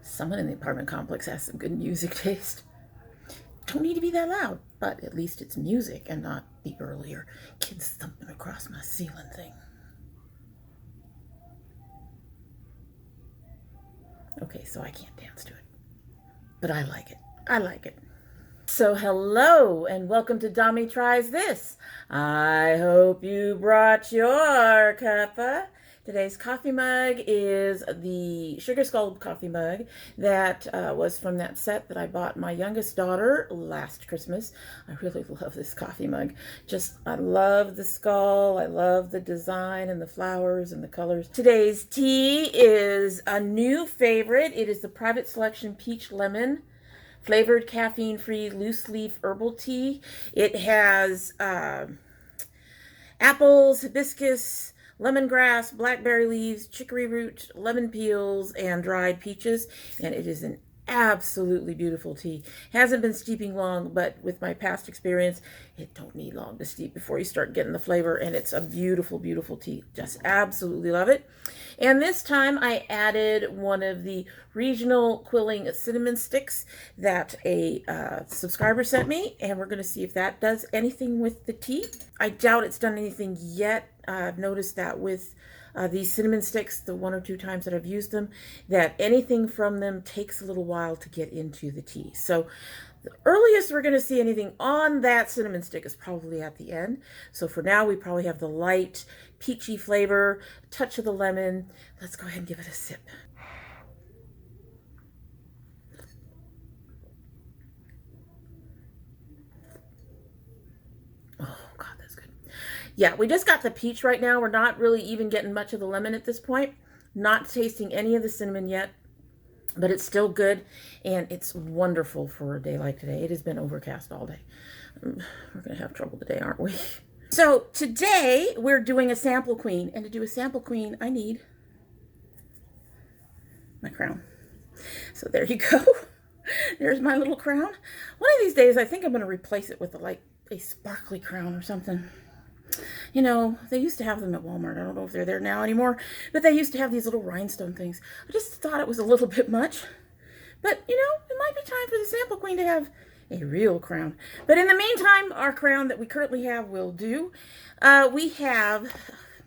Someone in the apartment complex has some good music taste. Don't need to be that loud, but at least it's music and not the earlier kids thumping across my ceiling thing. Okay, so I can't dance to it, but I like it. I like it. So hello and welcome to domytriesthis. I hope you brought your cuppa. Today's coffee mug is the Sugar Skull coffee mug that was from that set that I bought my youngest daughter last Christmas. I really love this coffee mug. I love the skull. I love the design and the flowers and the colors. Today's tea is a new favorite. It is the Private Selection Peach Lemon flavored caffeine-free loose leaf herbal tea. It has apples, hibiscus, lemongrass, blackberry leaves, chicory root, lemon peels, and dried peaches. And it is an absolutely beautiful tea. Hasn't been steeping long, but with my past experience, it don't need long to steep before you start getting the flavor. And it's a beautiful, beautiful tea. Just absolutely love it. And this time I added one of the regional quilling cinnamon sticks that a subscriber sent me, and we're going to see if that does anything with the tea. I doubt it's done anything yet. I've noticed that with these cinnamon sticks, the one or two times that I've used them, that anything from them takes a little while to get into the tea. So the earliest we're going to see anything on that cinnamon stick is probably at the end. So for now, we probably have the light, peachy flavor, touch of the lemon. Let's go ahead and give it a sip. Oh, God, that's good. Yeah, we just got the peach right now. We're not really even getting much of the lemon at this point. Not tasting any of the cinnamon yet, but it's still good, and it's wonderful for a day like today. It has been overcast all day. We're going to have trouble today, aren't we? So today we're doing a sample queen, and to do a sample queen, I need my crown. So there you go. There's my little crown. One of these days, I think I'm going to replace it with a sparkly crown or something. You know, they used to have them at Walmart. I don't know if they're there now anymore, but they used to have these little rhinestone things. I just thought it was a little bit much. But, you know, it might be time for the sample queen to have a real crown. But in the meantime, our crown that we currently have will do. We have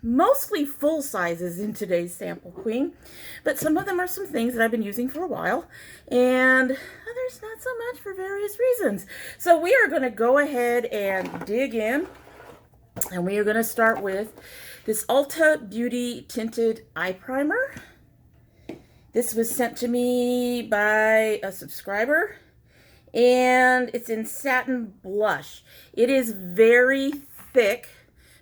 mostly full sizes in today's sample queen, but some of them are some things that I've been using for a while, and others not so much for various reasons. So we are going to go ahead and dig in. And we are going to start with this Ulta Beauty Tinted Eye Primer. This was sent to me by a subscriber, and it's in Satin Blush. It is very thick,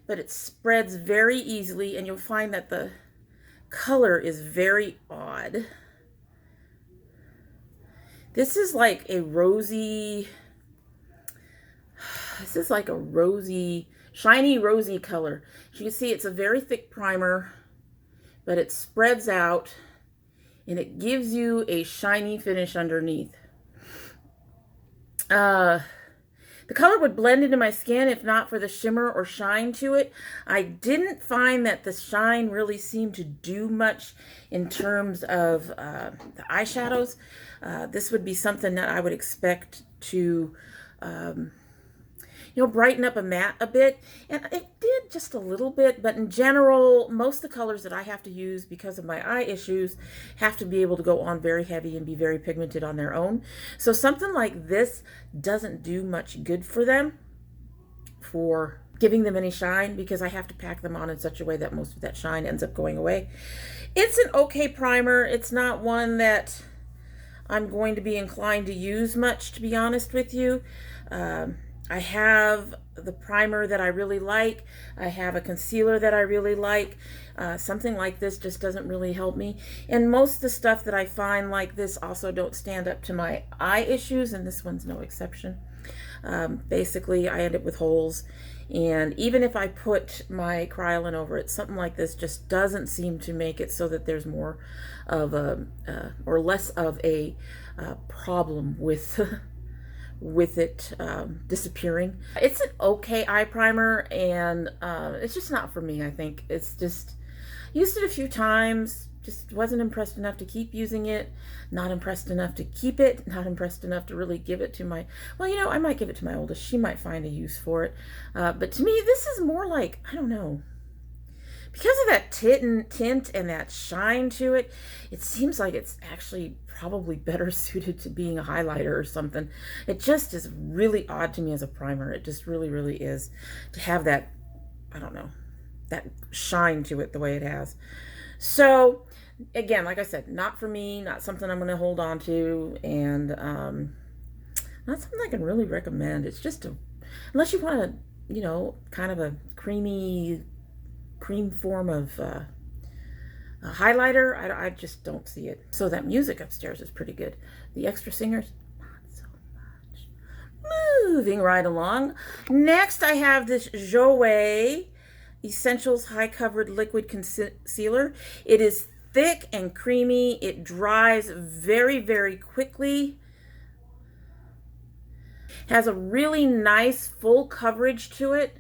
but it spreads very easily, and you'll find that the color is very odd. This is like a rosy, shiny rosy color. As you can see, it's a very thick primer, but it spreads out and it gives you a shiny finish underneath. The color would blend into my skin if not for the shimmer or shine to it. I didn't find that the shine really seemed to do much in terms of the eyeshadows. This would be something that I would expect to brighten up a matte a bit, and it did just a little bit, but in general, most of the colors that I have to use because of my eye issues have to be able to go on very heavy and be very pigmented on their own. So something like this doesn't do much good for them, for giving them any shine, because I have to pack them on in such a way that most of that shine ends up going away. It's an okay primer. It's not one that I'm going to be inclined to use much, to be honest with you. I have the primer that I really like. I have a concealer that I really like. Something like this just doesn't really help me. And most of the stuff that I find like this also don't stand up to my eye issues, and this one's no exception. Basically, I end up with holes. And even if I put my Kryolan over it, something like this just doesn't seem to make it so that there's more of a, or less of a problem with with it disappearing. It's an okay eye primer, and it's just not for me. I think it's just used it a few times, just wasn't impressed enough to keep using it, not impressed enough to keep it, not impressed enough to really give it to my, well, you know, I might give it to my oldest. She might find a use for it. But to me, this is more like, I don't know, because of that tint and that shine to it, it seems like it's actually probably better suited to being a highlighter or something. It just is really odd to me as a primer. It just really, really is to have that, I don't know, that shine to it the way it has. So again, like I said, not for me, not something I'm going to hold on to, and not something I can really recommend. It's just unless you want to, you know, kind of a cream form of highlighter, I just don't see it. So that music upstairs is pretty good. The extra singers, not so much. Moving right along. Next, I have this Jouer Essentials High Covered Liquid Concealer. It is thick and creamy. It dries very, very quickly. Has a really nice full coverage to it.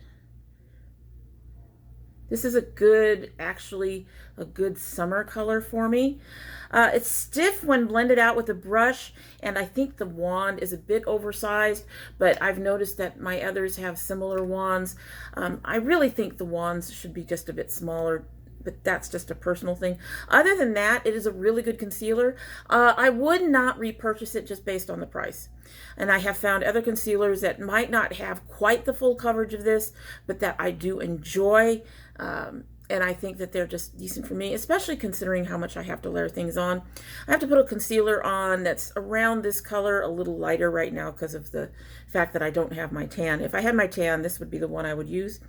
This is actually a good summer color for me. It's stiff when blended out with a brush, and I think the wand is a bit oversized, but I've noticed that my others have similar wands. I really think the wands should be just a bit smaller, but that's just a personal thing. Other than that, it is a really good concealer. I would not repurchase it just based on the price. And I have found other concealers that might not have quite the full coverage of this, but that I do enjoy. And I think that they're just decent for me, especially considering how much I have to layer things on. I have to put a concealer on that's around this color, a little lighter right now because of the fact that I don't have my tan. If I had my tan, this would be the one I would use.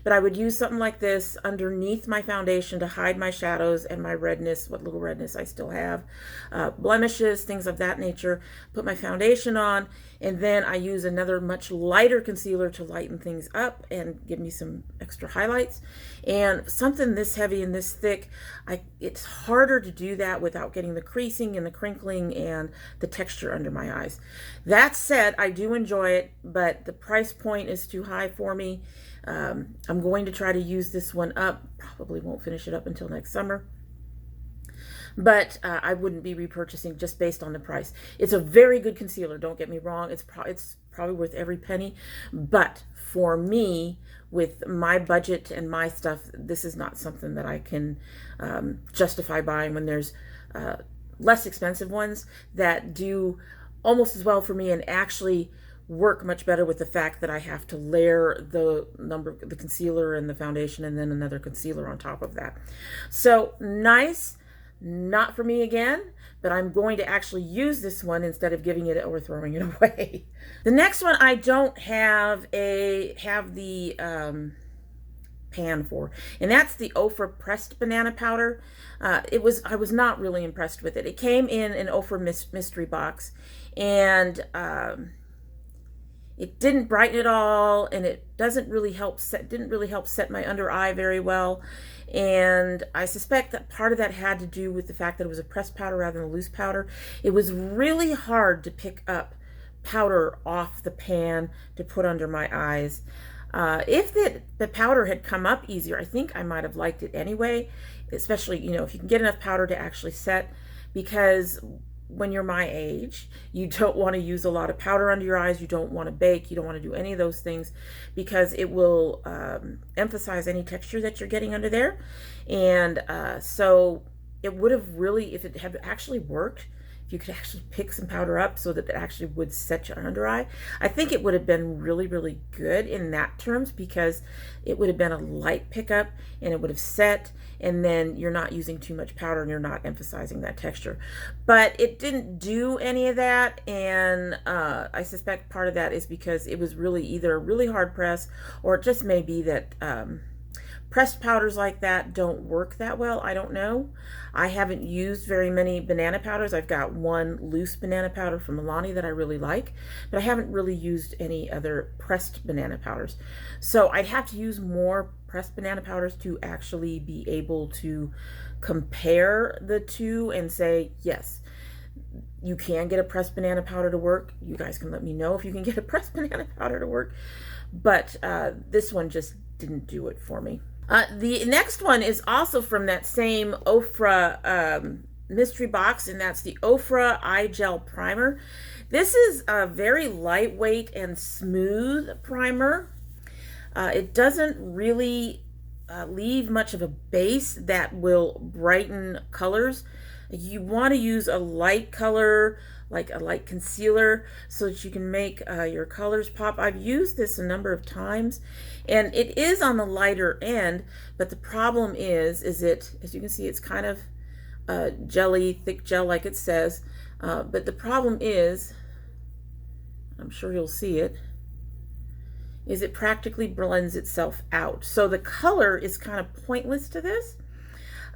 But I would use something like this underneath my foundation to hide my shadows and my redness, what little redness I still have, blemishes, things of that nature. Put my foundation on, and then I use another much lighter concealer to lighten things up and give me some extra highlights. And something this heavy and this thick, it's harder to do that without getting the creasing and the crinkling and the texture under my eyes. That said, I do enjoy it, but the price point is too high for me. I'm going to try to use this one up. Probably won't finish it up until next summer. But I wouldn't be repurchasing just based on the price. It's a very good concealer, don't get me wrong. It's probably worth every penny. But for me, with my budget and my stuff, this is not something that I can justify buying when there's less expensive ones that do almost as well for me and actually work much better with the fact that I have to layer the concealer and the foundation and then another concealer on top of that. So nice. Not for me again, but I'm going to actually use this one instead of giving it or throwing it away. The next one I don't have the pan for, and that's the e.l.f. pressed banana powder. I was not really impressed with it. It came in an e.l.f. mystery box, and it didn't brighten at all, and it didn't really help set my under eye very well. And I suspect that part of that had to do with the fact that it was a pressed powder rather than a loose powder. It was really hard to pick up powder off the pan to put under my eyes. If the powder had come up easier, I think I might have liked it anyway, especially, you know, if you can get enough powder to actually set, because when you're my age, you don't want to use a lot of powder under your eyes. You don't want to bake. You don't want to do any of those things because it will emphasize any texture that you're getting under there. And so it would have really, if it had actually worked, if you could actually pick some powder up so that it actually would set your under eye, I think it would have been really, really good in that terms, because it would have been a light pickup and it would have set, and then you're not using too much powder and you're not emphasizing that texture. But it didn't do any of that, and I suspect part of that is because it was really either a really hard press, or it just may be that pressed powders like that don't work that well. I don't know. I haven't used very many banana powders. I've got one loose banana powder from Milani that I really like, but I haven't really used any other pressed banana powders. So I'd have to use more pressed banana powders to actually be able to compare the two and say, yes, you can get a pressed banana powder to work. You guys can let me know if you can get a pressed banana powder to work. But this one just didn't do it for me. The next one is also from that same Ofra mystery box, and that's the Ofra Eye Gel Primer. This is a very lightweight and smooth primer. It doesn't really leave much of a base that will brighten colors. You want to use a light color, like a light concealer, so that you can make your colors pop. I've used this a number of times, and it is on the lighter end, but the problem is it, as you can see, it's kind of jelly, thick gel like it says, but the problem is, I'm sure you'll see it, is it practically blends itself out. So the color is kind of pointless to this.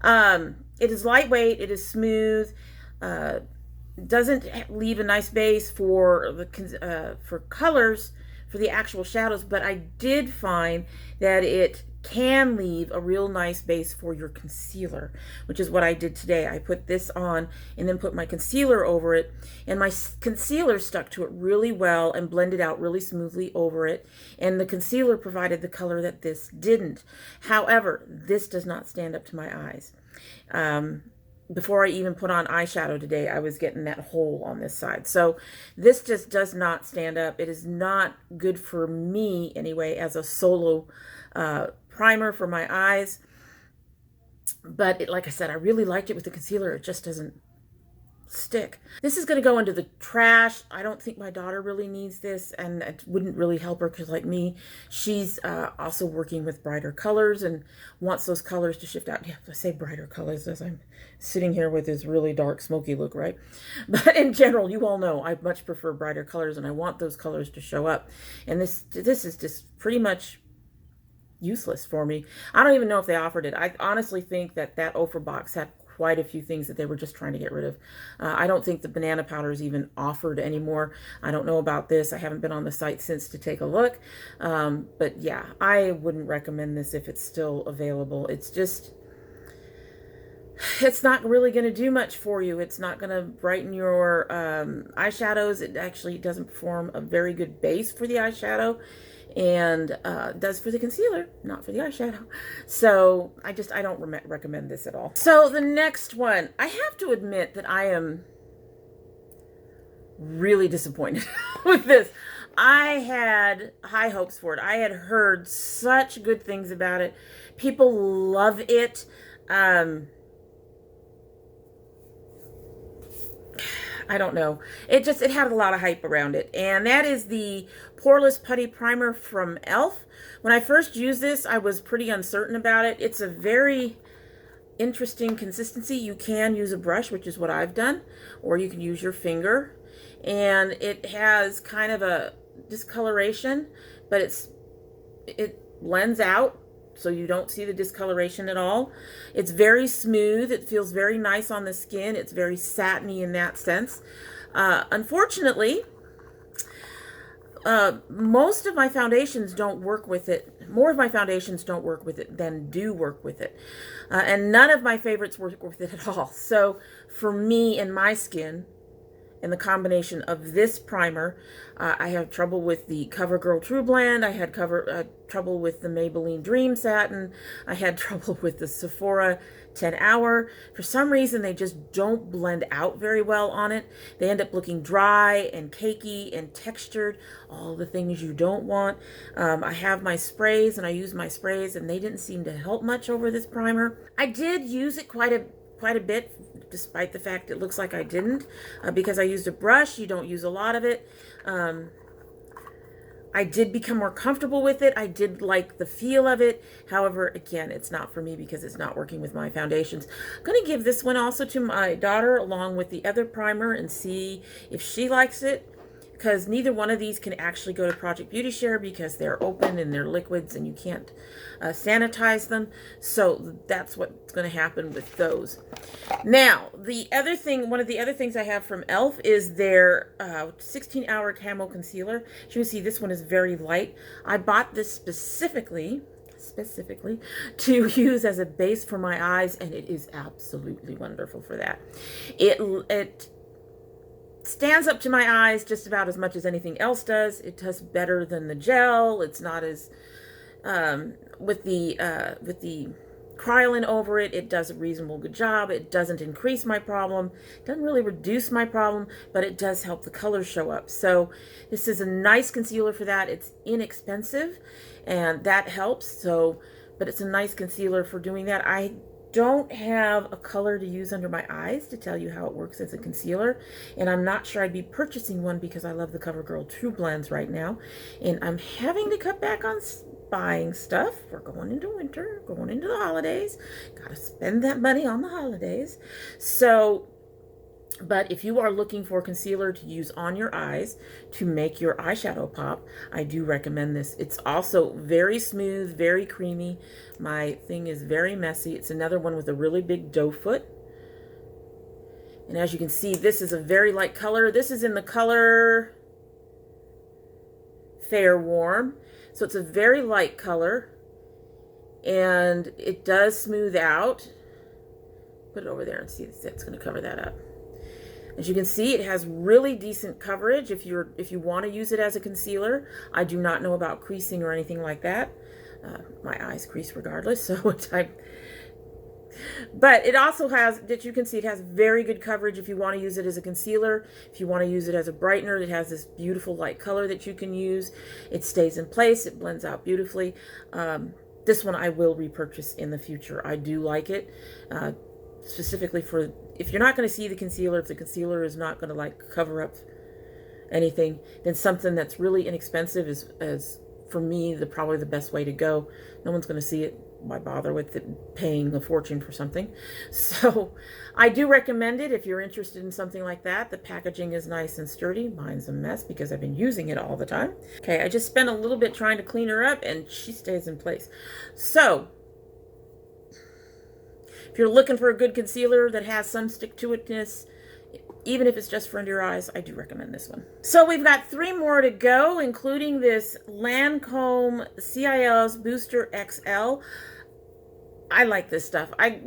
It is lightweight, it is smooth, doesn't leave a nice base for the for colors, for the actual shadows, but I did find that it can leave a real nice base for your concealer, which is what I did today. I put this on and then put my concealer over it, and my concealer stuck to it really well and blended out really smoothly over it, and the concealer provided the color that this didn't. However, this does not stand up to my eyes. Before I even put on eyeshadow today, I was getting that hole on this side. So this just does not stand up. It is not good for me anyway as a solo primer for my eyes. But like I said, I really liked it with the concealer. It just doesn't stick. This is going to go into the trash. I don't think my daughter really needs this, and it wouldn't really help her because, like me, she's also working with brighter colors and wants those colors to shift out. Yeah, I say brighter colors as I'm sitting here with this really dark smoky look, right? But in general, you all know I much prefer brighter colors, and I want those colors to show up. And this is just pretty much useless for me. I don't even know if they offered it. I honestly think that Ofra box had quite a few things that they were just trying to get rid of. I don't think the banana powder is even offered anymore. I don't know about this. I haven't been on the site since to take a look. But yeah, I wouldn't recommend this if it's still available. It's not really going to do much for you. It's not going to brighten your eyeshadows. It actually doesn't form a very good base for the eyeshadow, and does for the concealer, not for the eyeshadow. So I don't recommend this at all. So the next one, I have to admit that I am really disappointed with this. I had high hopes for it. I had heard such good things about it. People love it. I don't know. It had a lot of hype around it. And that is the Poreless Putty Primer from e.l.f. When I first used this, I was pretty uncertain about it. It's a very interesting consistency. You can use a brush, which is what I've done, or you can use your finger. And it has kind of a discoloration, but it blends out, so you don't see the discoloration at all. It's very smooth. It feels very nice on the skin. It's very satiny in that sense. Unfortunately, most of my foundations don't work with it. More of my foundations don't work with it than do work with it. And none of my favorites work with it at all. So for me and my skin, and the combination of this primer, I have trouble with the CoverGirl TruBlend. I had trouble with the Maybelline Dream Satin. I had trouble with the Sephora 10 Hour. For some reason, they just don't blend out very well on it. They end up looking dry and cakey and textured, all the things you don't want. I have my sprays, and I use my sprays, and they didn't seem to help much over this primer. I did use it quite a bit, despite the fact it looks like I didn't, because I used a brush. You don't use a lot of it. I did become more comfortable with it. I did like the feel of it. However, again, it's not for me because it's not working with my foundations. I'm going to give this one also to my daughter along with the other primer and see if she likes it, because neither one of these can actually go to Project Beauty Share because they're open and they're liquids and you can't sanitize them. So that's what's going to happen with those. Now, one of the other things I have from e.l.f. is their 16-hour camo concealer. As you can see, this one is very light. I bought this specifically to use as a base for my eyes, and it is absolutely wonderful for that. It stands up to my eyes just about as much as anything else does. It does better than the gel. It's not as with the Kryolan over it. It does a reasonable good job. It doesn't increase my problem, doesn't really reduce my problem, but it does help the colors show up. So this is a nice concealer for that. It's inexpensive, and that helps. So, but it's a nice concealer for doing that. I don't have a color to use under my eyes to tell you how it works as a concealer, and I'm not sure I'd be purchasing one because I love the CoverGirl TruBlends right now, and I'm having to cut back on buying stuff. We're going into winter, going into the holidays, gotta spend that money on the holidays. So, but if you are looking for concealer to use on your eyes to make your eyeshadow pop, I do recommend this. It's also very smooth, very creamy. My thing is very messy. It's another one with a really big doe foot. And as you can see, this is a very light color. This is in the color Fair Warm. So it's a very light color, and it does smooth out. Put it over there and see if it's going to cover that up. As you can see, it has really decent coverage if you want to use it as a concealer. I do not know about creasing or anything like that. My eyes crease regardless, so but it also has, that you can see, it has very good coverage if you want to use it as a concealer. If you want to use it as a brightener, it has this beautiful light color that you can use. It stays in place. It blends out beautifully. This one I will repurchase in the future. I do like it, specifically for if you're not going to see the concealer, if the concealer is not going to like cover up anything, then something that's really inexpensive is for me probably the best way to go. No one's going to see it. Why bother with it, paying a fortune for something? So I do recommend it if you're interested in something like that. The packaging is nice and sturdy. Mine's a mess because I've been using it all the time. Okay, I just spent a little bit trying to clean her up, and she stays in place. So if you're looking for a good concealer that has some stick-to-itness, even if it's just for under your eyes, I do recommend this one. So we've got 3 more to go, including this Lancome CIL's Booster XL. I like this stuff. I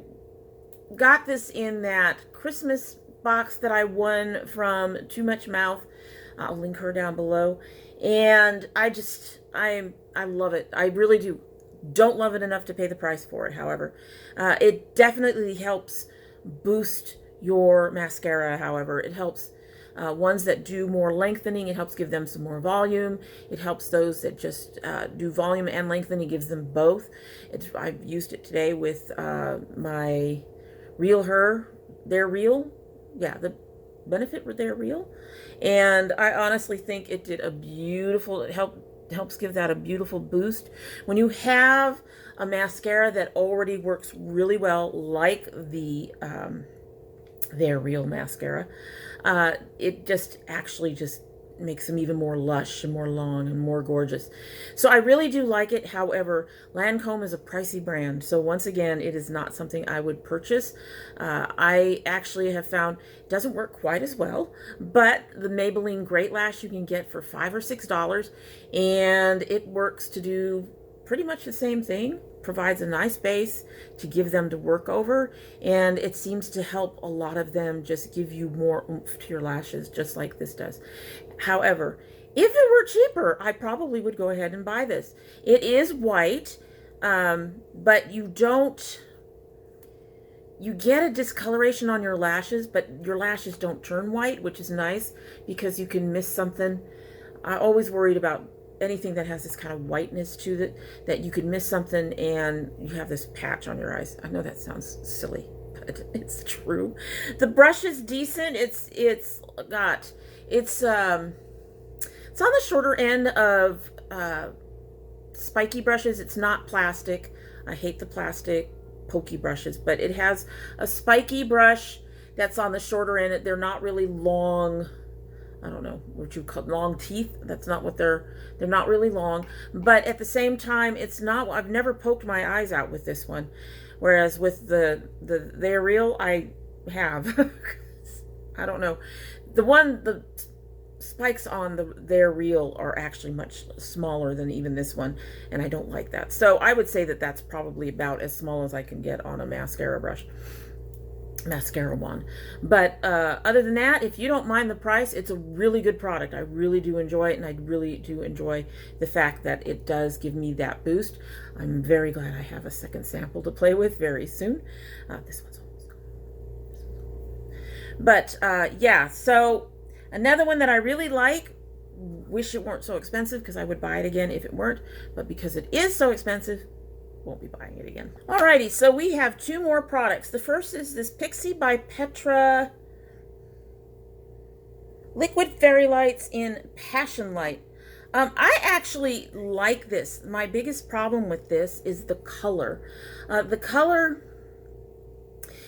got this in that Christmas box that I won from Too Much Mouth. I'll link her down below. And I love it. I really do. Don't love it enough to pay the price for it, however. It definitely helps boost your mascara, however. It helps ones that do more lengthening. It helps give them some more volume. It helps those that just do volume and lengthening. It gives them both. I've used it today with my Real Her. They're Real. Yeah, the Benefit They're Real. And I honestly think it did a beautiful, it helps give that a beautiful boost. When you have a mascara that already works really well, like the They're Real mascara, it just actually just makes them even more lush and more long and more gorgeous. So I really do like it. However, Lancome is a pricey brand, so once again, it is not something I would purchase. I actually have found it doesn't work quite as well, but the Maybelline Great Lash you can get for $5 or $6, and it works to do pretty much the same thing. Provides a nice base to give them to work over, and it seems to help a lot of them just give you more oomph to your lashes, just like this does. However, if it were cheaper, I probably would go ahead and buy this. It is white, but you get a discoloration on your lashes, but your lashes don't turn white, which is nice because you can miss something. I always worried about anything that has this kind of whiteness to it, that you could miss something and you have this patch on your eyes. I know that sounds silly, but it's true. The brush is decent. It's on the shorter end of spiky brushes. It's not plastic. I hate the plastic pokey brushes, but it has a spiky brush that's on the shorter end. They're not really long. I don't know what you call long teeth. That's not what they're not really long, but at the same time, it's not. I've never poked my eyes out with this one, whereas with the They're Real, I have. I don't know. The spikes on the They're Real are actually much smaller than even this one, and I don't like that. So I would say that that's probably about as small as I can get on a mascara brush. mascara wand. But other than that, if you don't mind the price, it's a really good product. I really do enjoy it, and I really do enjoy the fact that it does give me that boost. I'm very glad I have a second sample to play with very soon. This one's almost gone. But yeah, so another one that I really like, wish it weren't so expensive because I would buy it again if it weren't, but because it is so expensive, won't be buying it again. Alrighty, so we have two more products. The first is this Pixie by Petra Liquid Fairy Lights in Passion Light. I actually like this. My biggest problem with this is the color. The color,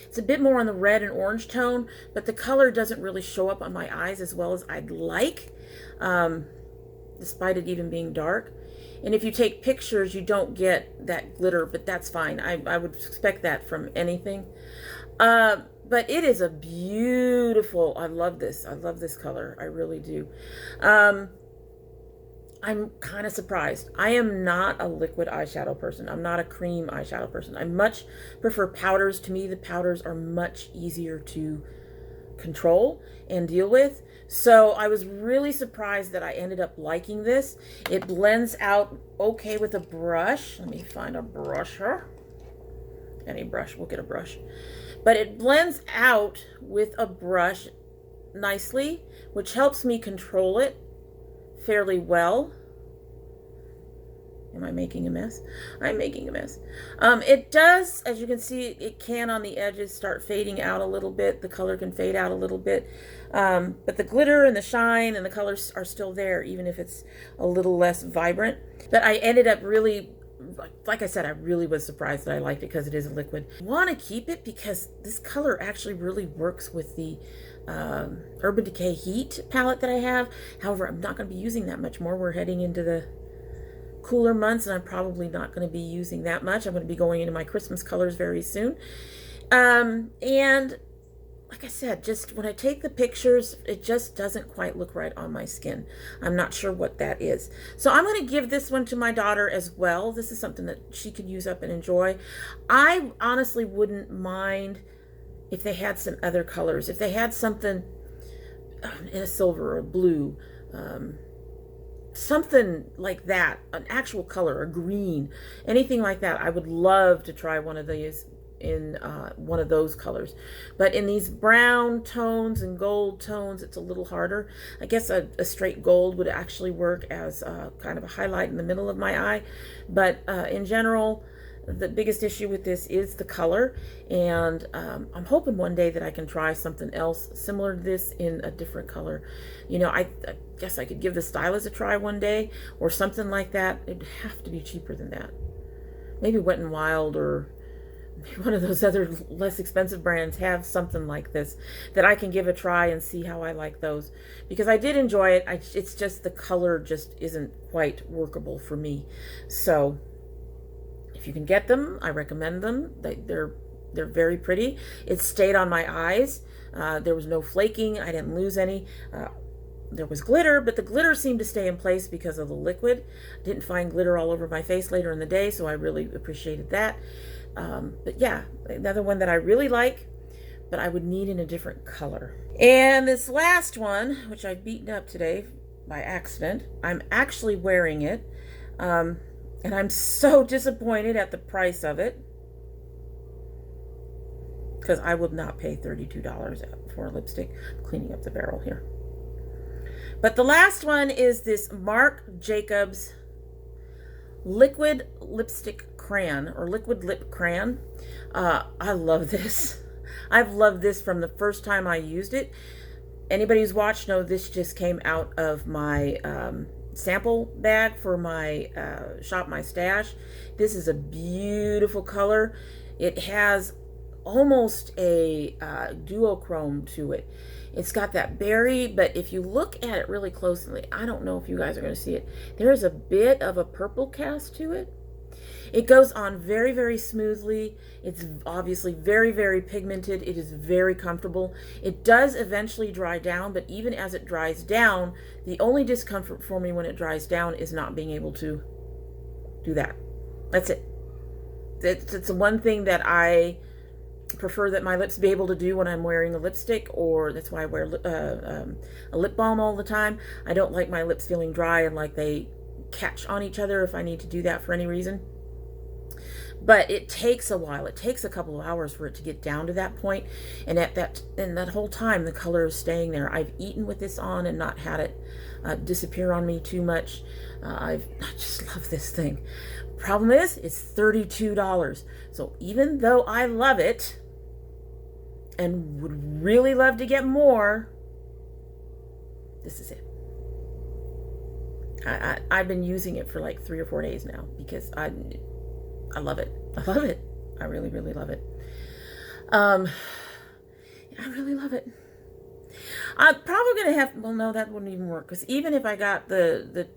it's a bit more on the red and orange tone, but the color doesn't really show up on my eyes as well as I'd like, despite it even being dark. And if you take pictures, you don't get that glitter, but that's fine. I would expect that from anything. But it is a beautiful, I love this. I love this color. I really do. I'm kind of surprised. I am not a liquid eyeshadow person. I'm not a cream eyeshadow person. I much prefer powders. To me, the powders are much easier to control and deal with. So I was really surprised that I ended up liking this. It blends out okay with a brush. Let me find a brush here. Any brush, we'll get a brush. But it blends out with a brush nicely, which helps me control it fairly well. Am I making a mess? I'm making a mess. It does, as you can see, it can on the edges start fading out a little bit. The color can fade out a little bit. But the glitter and the shine and the colors are still there, even if it's a little less vibrant. But I ended up really, like I said, I really was surprised that I liked it because it is a liquid. I want to keep it because this color actually really works with the Urban Decay Heat palette that I have. However, I'm not going to be using that much more. We're heading into the cooler months, and I'm probably not going to be using that much. I'm going to be going into my Christmas colors very soon. And like I said, just when I take the pictures, it just doesn't quite look right on my skin. I'm not sure what that is. So I'm going to give this one to my daughter as well. This is something that she could use up and enjoy. I honestly wouldn't mind if they had some other colors. If they had something in a silver or a blue, something like that, an actual color, a green, anything like that. I would love to try one of these in one of those colors. But in these brown tones and gold tones, it's a little harder. I guess a straight gold would actually work as kind of a highlight in the middle of my eye. But in general, the biggest issue with this is the color, and I'm hoping one day that I can try something else similar to this in a different color. You know, I guess I could give the stylus a try one day or something like that. It'd have to be cheaper than that. Maybe Wet n Wild or maybe one of those other less expensive brands have something like this that I can give a try and see how I like those, because I did enjoy it. It's just the color just isn't quite workable for me. So if you can get them, I recommend them. They're very pretty. It stayed on my eyes. There was no flaking. I didn't lose any. There was glitter, but the glitter seemed to stay in place because of the liquid. I didn't find glitter all over my face later in the day, so I really appreciated that. But yeah, another one that I really like, but I would need in a different color. And this last one, which I've beaten up today by accident, I'm actually wearing it. And I'm so disappointed at the price of it, because I would not pay $32 for a lipstick. I'm cleaning up the barrel here. But the last one is this Marc Jacobs liquid lipstick crayon, or liquid lip crayon. I love this. I've loved this from the first time I used it. Anybody who's watched know this just came out of my sample bag for my Shop My Stash. This is a beautiful color. It has almost a duochrome to it. It's got that berry, but if you look at it really closely, I don't know if you guys are going to see it, there's a bit of a purple cast to it. It goes on very, very smoothly. It's obviously very, very pigmented. It is very comfortable. It does eventually dry down, but even as it dries down, the only discomfort for me when it dries down is not being able to do that. That's it. It's the one thing that I prefer that my lips be able to do when I'm wearing a lipstick, or that's why I wear a lip balm all the time. I don't like my lips feeling dry and like they catch on each other if I need to do that for any reason. But it takes a while. It takes a couple of hours for it to get down to that point. And that whole time, the color is staying there. I've eaten with this on and not had it disappear on me too much. I just love this thing. Problem is, it's $32. So even though I love it and would really love to get more, this is it. I've been using it for like 3 or 4 days now because I love it. I love it. I really, really love it. I really love it. I'm probably going to have, well, no, that wouldn't even work. Because even if I got the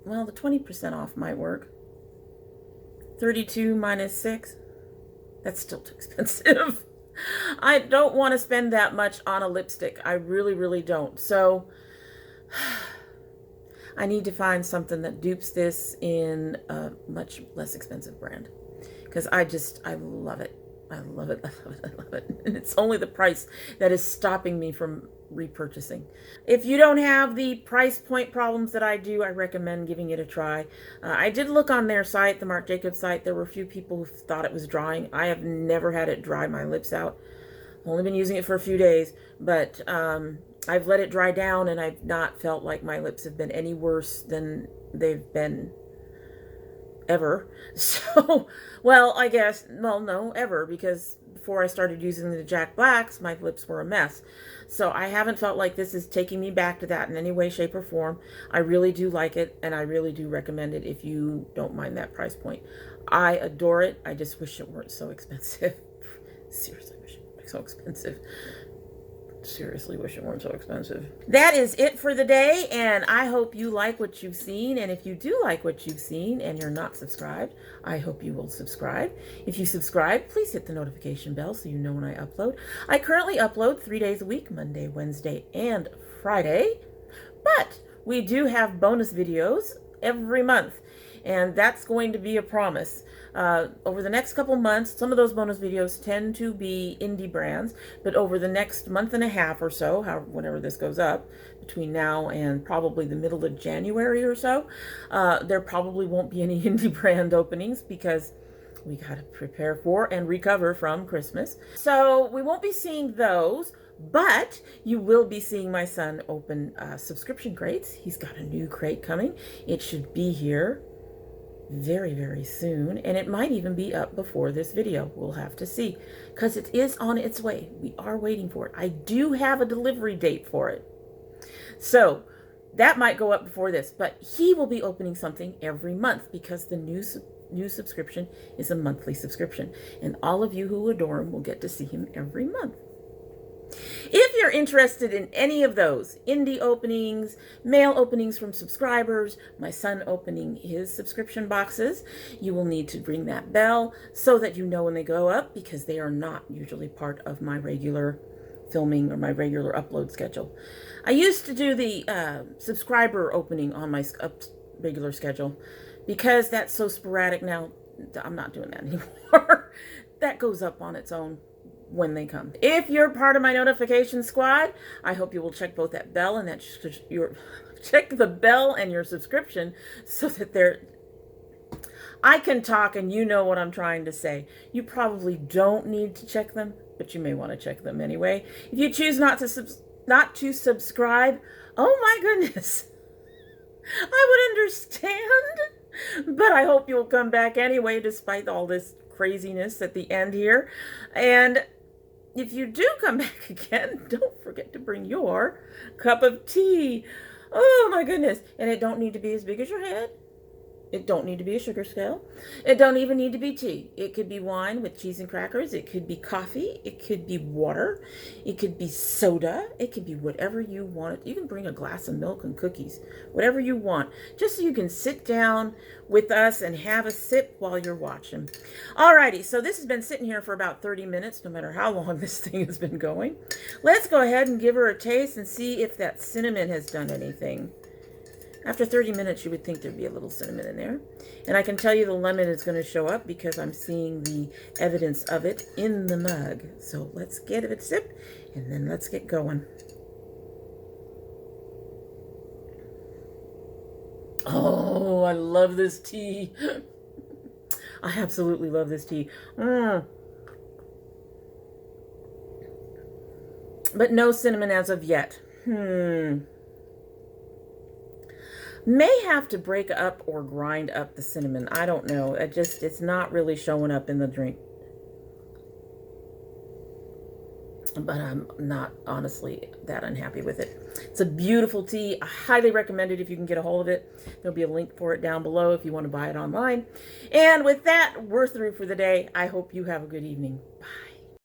20% off might work. 32 minus 6, that's still too expensive. I don't want to spend that much on a lipstick. I really, really don't. So I need to find something that dupes this in a much less expensive brand. Because I love it. I love it. I love it. I love it. And it's only the price that is stopping me from repurchasing. If you don't have the price point problems that I do, I recommend giving it a try. I did look on their site, the Marc Jacobs site. There were a few people who thought it was drying. I have never had it dry my lips out. I've only been using it for a few days, but I've let it dry down and I've not felt like my lips have been any worse than they've been ever. So, well, I guess, well, no, ever, because before I started using the Jack Blacks, my lips were a mess. So I haven't felt like this is taking me back to that in any way, shape, or form. I really do like it, and I really do recommend it if you don't mind that price point. I adore it. I just wish it weren't so expensive. Seriously, wish it weren't so expensive. Seriously wish it weren't so expensive. That is it for the day, and I hope you like what you've seen. And if you do like what you've seen and you're not subscribed, I hope you will subscribe. If you subscribe, please hit the notification bell so you know when I upload. I currently upload 3 days a week, Monday, Wednesday, and Friday, but we do have bonus videos every month, and that's going to be a promise. Over the next couple months, some of those bonus videos tend to be indie brands, but over the next month and a half or so, whenever this goes up, between now and probably the middle of January or so, there probably won't be any indie brand openings because we got to prepare for and recover from Christmas. So we won't be seeing those, but you will be seeing my son open subscription crates. He's got a new crate coming. It should be here very, very soon, and it might even be up before this video. We'll have to see, because it is on its way. We are waiting for it. I do have a delivery date for it, so that might go up before this, but he will be opening something every month because the new subscription is a monthly subscription, and all of you who adore him will get to see him every month. If you're interested in any of those, indie openings, mail openings from subscribers, my son opening his subscription boxes, you will need to ring that bell so that you know when they go up, because they are not usually part of my regular filming or my regular upload schedule. I used to do the subscriber opening on my regular schedule. Because that's so sporadic now, I'm not doing that anymore. That goes up on its own when they come. If you're part of my notification squad, I hope you will check both that bell and check the bell and your subscription so that I can talk and you know what I'm trying to say. You probably don't need to check them, but you may want to check them anyway. If you choose not to subscribe, oh my goodness, I would understand, but I hope you'll come back anyway despite all this craziness at the end here. And if you do come back again, don't forget to bring your cup of tea. Oh my goodness. And it don't need to be as big as your head. It don't need to be a sugar scale. It don't even need to be tea. It could be wine with cheese and crackers. It could be coffee. It could be water. It could be soda. It could be whatever you want. You can bring a glass of milk and cookies, whatever you want, just so you can sit down with us and have a sip while you're watching. Alrighty, so this has been sitting here for about 30 minutes, no matter how long this thing has been going. Let's go ahead and give her a taste and see if that cinnamon has done anything. After 30 minutes, you would think there'd be a little cinnamon in there. And I can tell you the lemon is going to show up because I'm seeing the evidence of it in the mug. So let's get a sip, and then let's get going. Oh, I love this tea. I absolutely love this tea. But no cinnamon as of yet. May have to break up or grind up the cinnamon. I don't know. It's not really showing up in the drink. But I'm not honestly that unhappy with it. It's a beautiful tea. I highly recommend it if you can get a hold of it. There'll be a link for it down below if you want to buy it online. And with that, we're through for the day. I hope you have a good evening. Bye.